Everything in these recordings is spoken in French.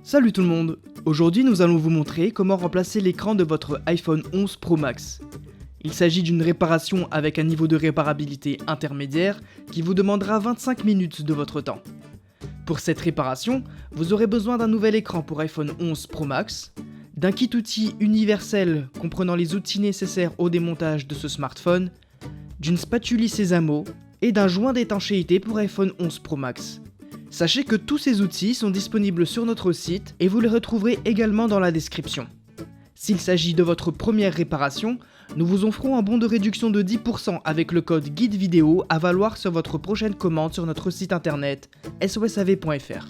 Salut tout le monde! Aujourd'hui nous allons vous montrer comment remplacer l'écran de votre iPhone 11 Pro Max. Il s'agit d'une réparation avec un niveau de réparabilité intermédiaire qui vous demandera 25 minutes de votre temps. Pour cette réparation, vous aurez besoin d'un nouvel écran pour iPhone 11 Pro Max, d'un kit outil universel comprenant les outils nécessaires au démontage de ce smartphone, d'une spatule Sésamo et d'un joint d'étanchéité pour iPhone 11 Pro Max. Sachez que tous ces outils sont disponibles sur notre site et vous les retrouverez également dans la description. S'il s'agit de votre première réparation, nous vous offrons un bon de réduction de 10% avec le code guide vidéo à valoir sur votre prochaine commande sur notre site internet sosav.fr.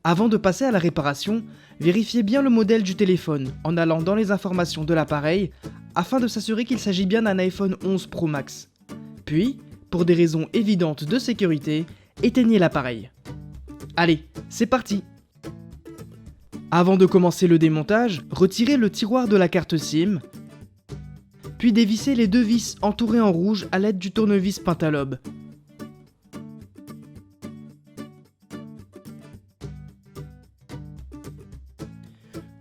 Avant de passer à la réparation, vérifiez bien le modèle du téléphone en allant dans les informations de l'appareil afin de s'assurer qu'il s'agit bien d'un iPhone 11 Pro Max. Puis, pour des raisons évidentes de sécurité, éteignez l'appareil. Allez, c'est parti! Avant de commencer le démontage, retirez le tiroir de la carte SIM, puis dévissez les deux vis entourées en rouge à l'aide du tournevis Pentalobe.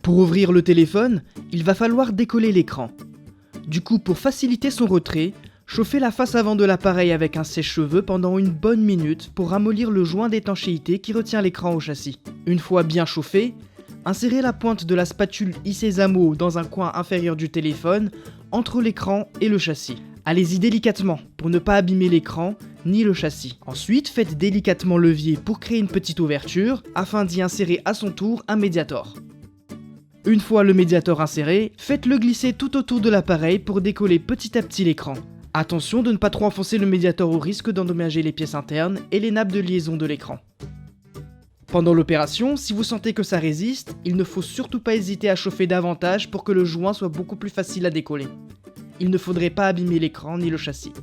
Pour ouvrir le téléphone, il va falloir décoller l'écran. Du coup, pour faciliter son retrait, chauffez la face avant de l'appareil avec un sèche-cheveux pendant une bonne minute pour ramollir le joint d'étanchéité qui retient l'écran au châssis. Une fois bien chauffé, insérez la pointe de la spatule Sésamo dans un coin inférieur du téléphone, entre l'écran et le châssis. Allez-y délicatement pour ne pas abîmer l'écran ni le châssis. Ensuite, faites délicatement levier pour créer une petite ouverture afin d'y insérer à son tour un médiator. Une fois le médiator inséré, faites-le glisser tout autour de l'appareil pour décoller petit à petit l'écran. Attention de ne pas trop enfoncer le médiator au risque d'endommager les pièces internes et les nappes de liaison de l'écran. Pendant l'opération, si vous sentez que ça résiste, il ne faut surtout pas hésiter à chauffer davantage pour que le joint soit beaucoup plus facile à décoller. Il ne faudrait pas abîmer l'écran ni le châssis.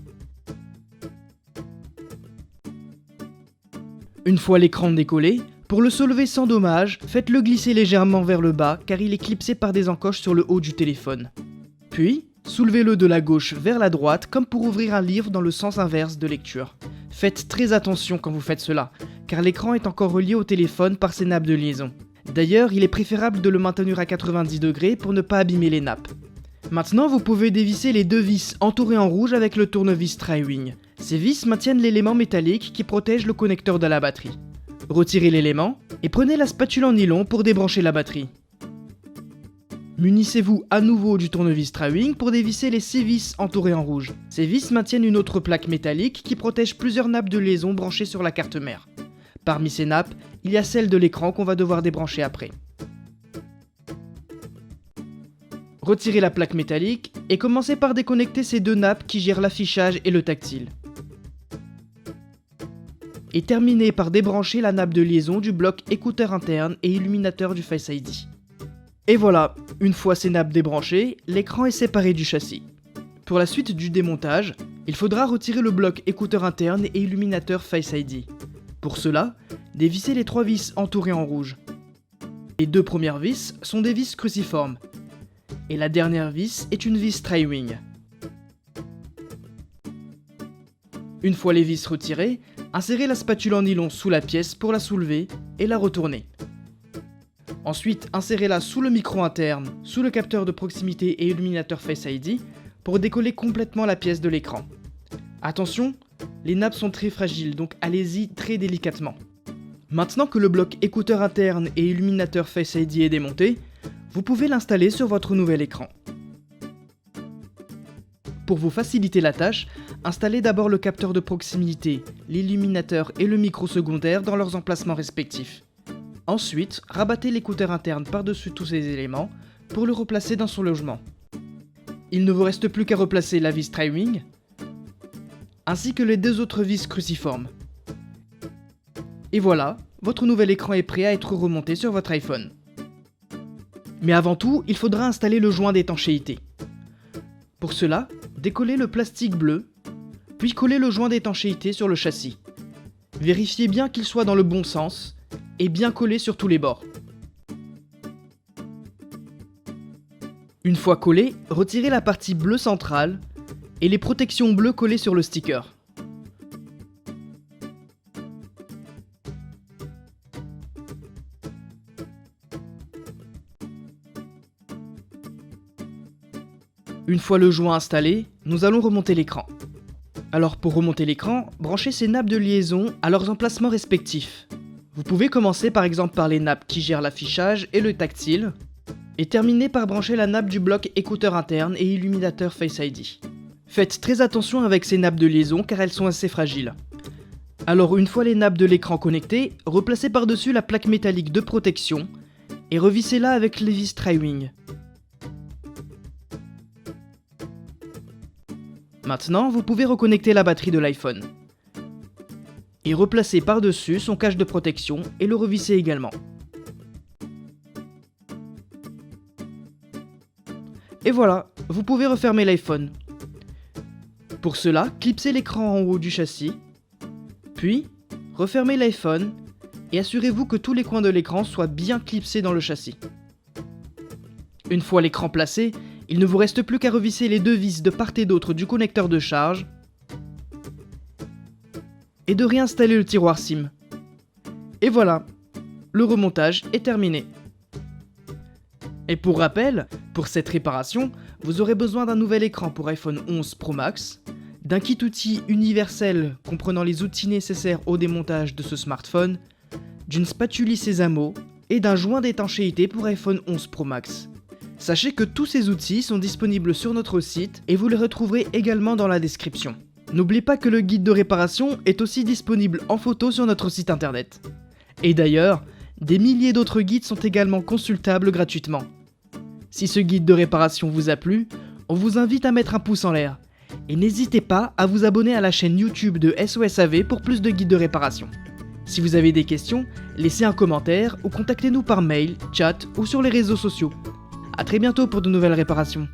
Une fois l'écran décollé, pour le soulever sans dommage, faites-le glisser légèrement vers le bas car il est clipsé par des encoches sur le haut du téléphone. Puis, soulevez-le de la gauche vers la droite comme pour ouvrir un livre dans le sens inverse de lecture. Faites très attention quand vous faites cela, car l'écran est encore relié au téléphone par ses nappes de liaison. D'ailleurs, il est préférable de le maintenir à 90 degrés pour ne pas abîmer les nappes. Maintenant, vous pouvez dévisser les deux vis entourées en rouge avec le tournevis Tri-Wing. Ces vis maintiennent l'élément métallique qui protège le connecteur de la batterie. Retirez l'élément et prenez la spatule en nylon pour débrancher la batterie. Munissez-vous à nouveau du tournevis Tri-Wing pour dévisser les 6 vis entourées en rouge. Ces vis maintiennent une autre plaque métallique qui protège plusieurs nappes de liaison branchées sur la carte mère. Parmi ces nappes, il y a celle de l'écran qu'on va devoir débrancher après. Retirez la plaque métallique et commencez par déconnecter ces deux nappes qui gèrent l'affichage et le tactile. Et terminez par débrancher la nappe de liaison du bloc écouteur interne et illuminateur du Face ID. Et voilà, une fois ces nappes débranchées, l'écran est séparé du châssis. Pour la suite du démontage, il faudra retirer le bloc écouteur interne et illuminateur Face ID. Pour cela, dévissez les 3 vis entourées en rouge. Les 2 premières vis sont des vis cruciformes, et la dernière vis est une vis Tri-Wing. Une fois les vis retirées, insérez la spatule en nylon sous la pièce pour la soulever et la retourner. Ensuite, insérez-la sous le micro interne, sous le capteur de proximité et illuminateur Face ID pour décoller complètement la pièce de l'écran. Attention, les nappes sont très fragiles, donc allez-y très délicatement. Maintenant que le bloc écouteur interne et illuminateur Face ID est démonté, vous pouvez l'installer sur votre nouvel écran. Pour vous faciliter la tâche, installez d'abord le capteur de proximité, l'illuminateur et le micro secondaire dans leurs emplacements respectifs. Ensuite, rabattez l'écouteur interne par-dessus tous ces éléments pour le replacer dans son logement. Il ne vous reste plus qu'à replacer la vis Tri-Wing, ainsi que les 2 autres vis cruciformes. Et voilà, votre nouvel écran est prêt à être remonté sur votre iPhone. Mais avant tout, il faudra installer le joint d'étanchéité. Pour cela, décollez le plastique bleu, puis collez le joint d'étanchéité sur le châssis. Vérifiez bien qu'il soit dans le bon sens, et bien collé sur tous les bords. Une fois collé, retirez la partie bleue centrale et les protections bleues collées sur le sticker. Une fois le joint installé, nous allons remonter l'écran. Alors pour remonter l'écran, branchez ces nappes de liaison à leurs emplacements respectifs. Vous pouvez commencer par exemple par les nappes qui gèrent l'affichage et le tactile, et terminer par brancher la nappe du bloc écouteur interne et illuminateur Face ID. Faites très attention avec ces nappes de liaison car elles sont assez fragiles. Alors une fois les nappes de l'écran connectées, replacez par-dessus la plaque métallique de protection et revissez-la avec les vis Tri-Wing. Maintenant, vous pouvez reconnecter la batterie de l'iPhone. Et replacer par-dessus son cache de protection et le revisser également. Et voilà, vous pouvez refermer l'iPhone. Pour cela, clipsez l'écran en haut du châssis, puis refermez l'iPhone et assurez-vous que tous les coins de l'écran soient bien clipsés dans le châssis. Une fois l'écran placé, il ne vous reste plus qu'à revisser les deux vis de part et d'autre du connecteur de charge et de réinstaller le tiroir SIM. Et voilà, le remontage est terminé. Et pour rappel, pour cette réparation, vous aurez besoin d'un nouvel écran pour iPhone 11 Pro Max, d'un kit outil universel comprenant les outils nécessaires au démontage de ce smartphone, d'une spatule Sésamo et d'un joint d'étanchéité pour iPhone 11 Pro Max. Sachez que tous ces outils sont disponibles sur notre site et vous les retrouverez également dans la description. N'oubliez pas que le guide de réparation est aussi disponible en photo sur notre site internet. Et d'ailleurs, des milliers d'autres guides sont également consultables gratuitement. Si ce guide de réparation vous a plu, on vous invite à mettre un pouce en l'air. Et n'hésitez pas à vous abonner à la chaîne YouTube de SOSAV pour plus de guides de réparation. Si vous avez des questions, laissez un commentaire ou contactez-nous par mail, chat ou sur les réseaux sociaux. A très bientôt pour de nouvelles réparations.